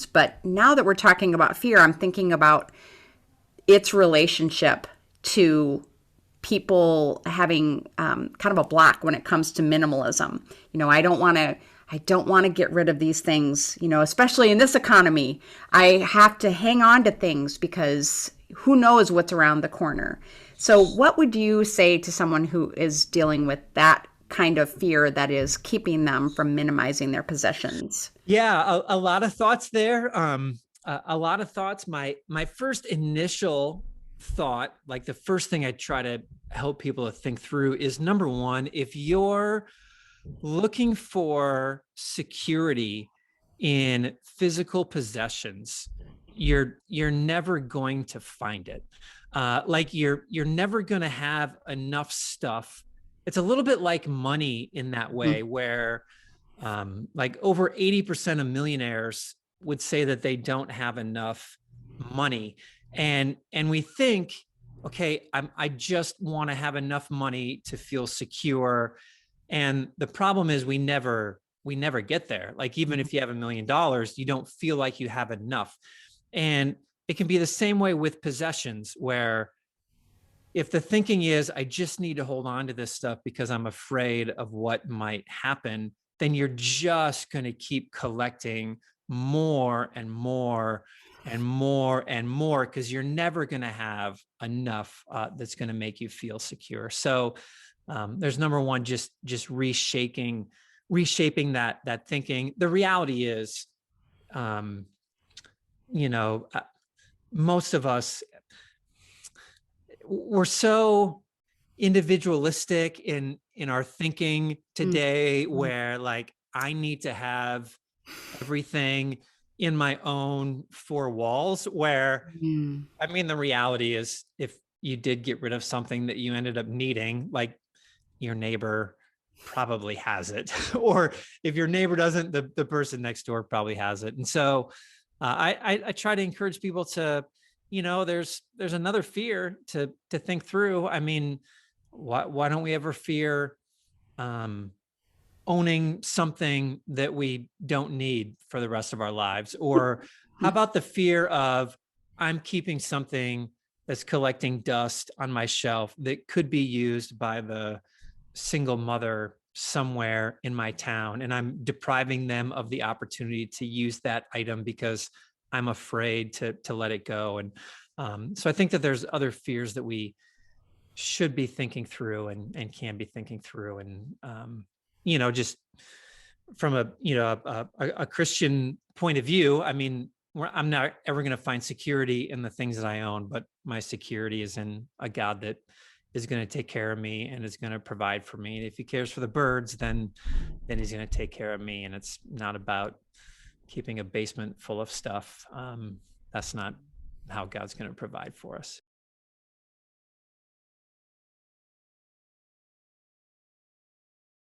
But now that we're talking about fear, I'm thinking about its relationship to people having kind of a block when it comes to minimalism. I don't want to get rid of these things, especially in this economy. I have to hang on to things because who knows what's around the corner. So what would you say to someone who is dealing with that kind of fear that is keeping them from minimizing their possessions? Yeah, a lot of thoughts there. A lot of thoughts. My first initial thought, like the first thing I try to help people to think through is number one, if you're looking for security in physical possessions, you're never going to find it. Like you're never going to have enough stuff. It's a little bit like money in that way, where like over 80% of millionaires would say that they don't have enough money. And we think, okay, I just want to have enough money to feel secure. And the problem is we never get there. Like even if you have $1 million, you don't feel like you have enough. And it can be the same way with possessions, where if the thinking is, I just need to hold on to this stuff because I'm afraid of what might happen, then you're just going to keep collecting more and more and more and more, because you're never going to have enough that's going to make you feel secure. So there's number one, just reshaping that thinking. The reality is, um, you know, uh, most of us, we're so individualistic in our thinking today, Mm-hmm. where like I need to have everything in my own four walls, where I mean the reality is, if you did get rid of something that you ended up needing, like your neighbor probably has it or if your neighbor doesn't, the person next door probably has it. And so I try to encourage people to, there's another fear to think through. I mean, why don't we ever fear um, owning something that we don't need for the rest of our lives? Or how about the fear of, I'm keeping something that's collecting dust on my shelf that could be used by the single mother somewhere in my town, and I'm depriving them of the opportunity to use that item because I'm afraid to let it go. And so I think that there's other fears that we should be thinking through and can be thinking through. And just from a Christian point of view, I mean, I'm not ever going to find security in the things that I own, but my security is in a God that is going to take care of me and is going to provide for me. And if he cares for the birds, then he's going to take care of me. And it's not about keeping a basement full of stuff. That's not how God's going to provide for us.